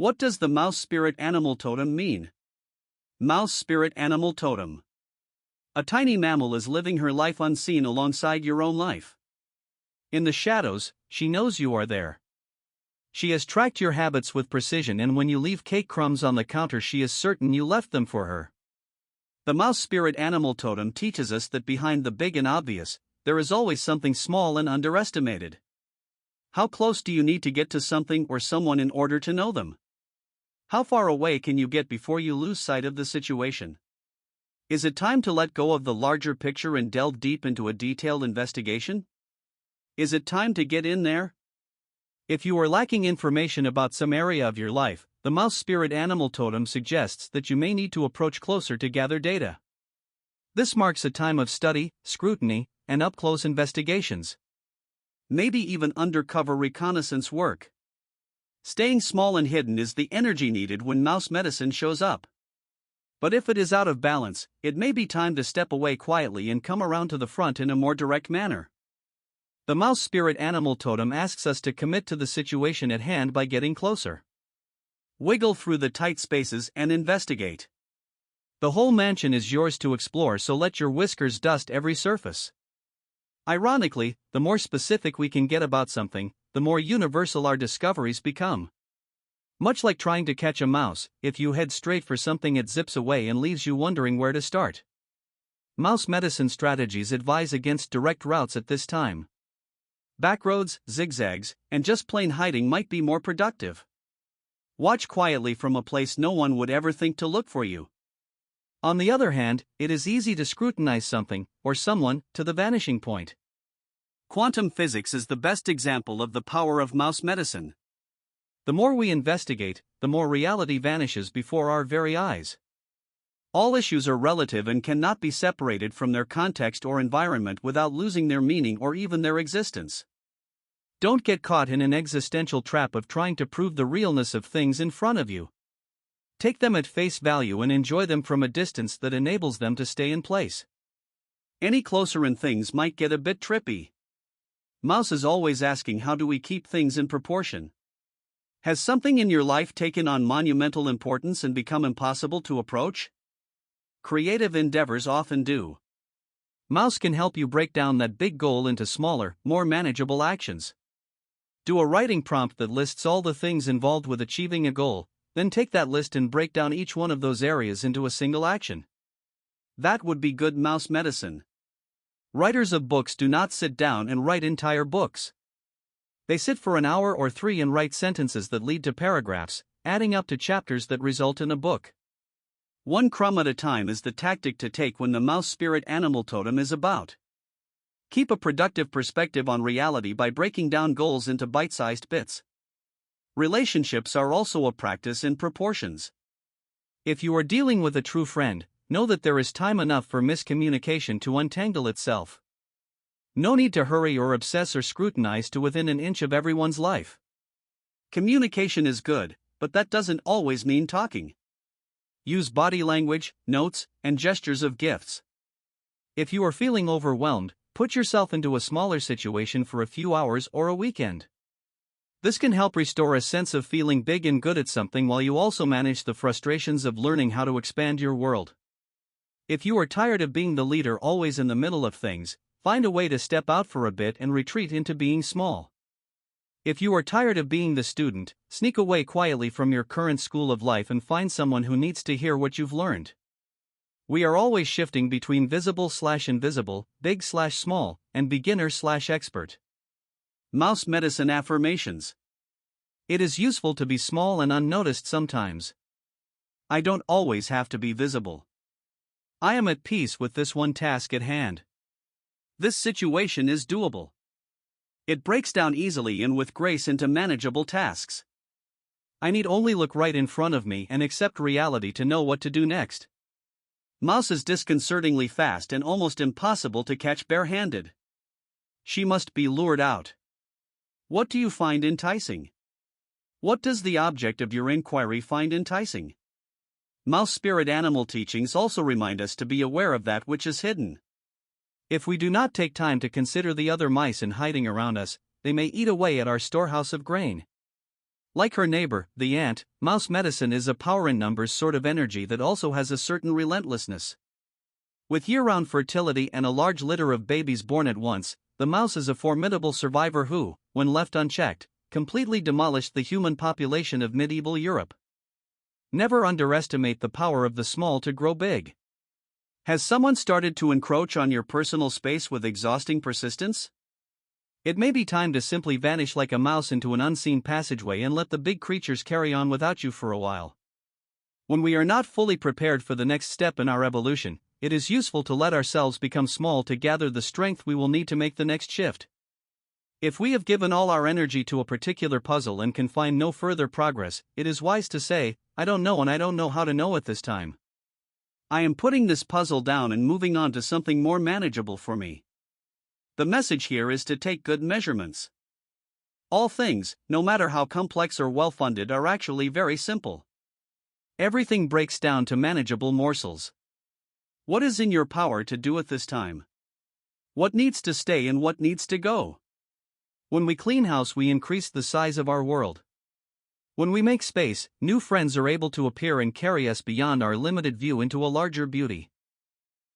What does the mouse spirit animal totem mean? Mouse spirit animal totem. A tiny mammal is living her life unseen alongside your own life. In the shadows, she knows you are there. She has tracked your habits with precision, and when you leave cake crumbs on the counter, she is certain you left them for her. The mouse spirit animal totem teaches us that behind the big and obvious, there is always something small and underestimated. How close do you need to get to something or someone in order to know them? How far away can you get before you lose sight of the situation? Is it time to let go of the larger picture and delve deep into a detailed investigation? Is it time to get in there? If you are lacking information about some area of your life, the mouse spirit animal totem suggests that you may need to approach closer to gather data. This marks a time of study, scrutiny, and up-close investigations. Maybe even undercover reconnaissance work. Staying small and hidden is the energy needed when mouse medicine shows up. But if it is out of balance, it may be time to step away quietly and come around to the front in a more direct manner. The mouse spirit animal totem asks us to commit to the situation at hand by getting closer. Wiggle through the tight spaces and investigate. The whole mansion is yours to explore, so let your whiskers dust every surface. Ironically, the more specific we can get about something, the more universal our discoveries become. Much like trying to catch a mouse, if you head straight for something, it zips away and leaves you wondering where to start. Mouse medicine strategies advise against direct routes at this time. Backroads, zigzags, and just plain hiding might be more productive. Watch quietly from a place no one would ever think to look for you. On the other hand, it is easy to scrutinize something, or someone, to the vanishing point. Quantum physics is the best example of the power of mouse medicine. The more we investigate, the more reality vanishes before our very eyes. All issues are relative and cannot be separated from their context or environment without losing their meaning or even their existence. Don't get caught in an existential trap of trying to prove the realness of things in front of you. Take them at face value and enjoy them from a distance that enables them to stay in place. Any closer and things might get a bit trippy. Mouse is always asking, how do we keep things in proportion? Has something in your life taken on monumental importance and become impossible to approach? Creative endeavors often do. Mouse can help you break down that big goal into smaller, more manageable actions. Do a writing prompt that lists all the things involved with achieving a goal, then take that list and break down each one of those areas into a single action. That would be good mouse medicine. Writers of books do not sit down and write entire books. They sit for an hour or 3 and write sentences that lead to paragraphs, adding up to chapters that result in a book. One crumb at a time is the tactic to take when the mouse spirit animal totem is about. Keep a productive perspective on reality by breaking down goals into bite-sized bits. Relationships are also a practice in proportions. If you are dealing with a true friend, know that there is time enough for miscommunication to untangle itself. No need to hurry or obsess or scrutinize to within an inch of everyone's life. Communication is good, but that doesn't always mean talking. Use body language, notes, and gestures of gifts. If you are feeling overwhelmed, put yourself into a smaller situation for a few hours or a weekend. This can help restore a sense of feeling big and good at something while you also manage the frustrations of learning how to expand your world. If you are tired of being the leader always in the middle of things, find a way to step out for a bit and retreat into being small. If you are tired of being the student, sneak away quietly from your current school of life and find someone who needs to hear what you've learned. We are always shifting between visible/invisible, big/small, and beginner/expert. Mouse medicine affirmations. It is useful to be small and unnoticed sometimes. I don't always have to be visible. I am at peace with this one task at hand. This situation is doable. It breaks down easily and with grace into manageable tasks. I need only look right in front of me and accept reality to know what to do next. Mouse is disconcertingly fast and almost impossible to catch bare-handed. She must be lured out. What do you find enticing? What does the object of your inquiry find enticing? Mouse spirit animal teachings also remind us to be aware of that which is hidden. If we do not take time to consider the other mice in hiding around us, they may eat away at our storehouse of grain. Like her neighbor, the ant, mouse medicine is a power in numbers sort of energy that also has a certain relentlessness. With year-round fertility and a large litter of babies born at once, the mouse is a formidable survivor who, when left unchecked, completely demolished the human population of medieval Europe. Never underestimate the power of the small to grow big. Has someone started to encroach on your personal space with exhausting persistence? It may be time to simply vanish like a mouse into an unseen passageway and let the big creatures carry on without you for a while. When we are not fully prepared for the next step in our evolution, it is useful to let ourselves become small to gather the strength we will need to make the next shift. If we have given all our energy to a particular puzzle and can find no further progress, it is wise to say, I don't know and I don't know how to know at this time. I am putting this puzzle down and moving on to something more manageable for me. The message here is to take good measurements. All things, no matter how complex or well-funded, are actually very simple. Everything breaks down to manageable morsels. What is in your power to do at this time? What needs to stay and what needs to go? When we clean house, we increase the size of our world. When we make space, new friends are able to appear and carry us beyond our limited view into a larger beauty.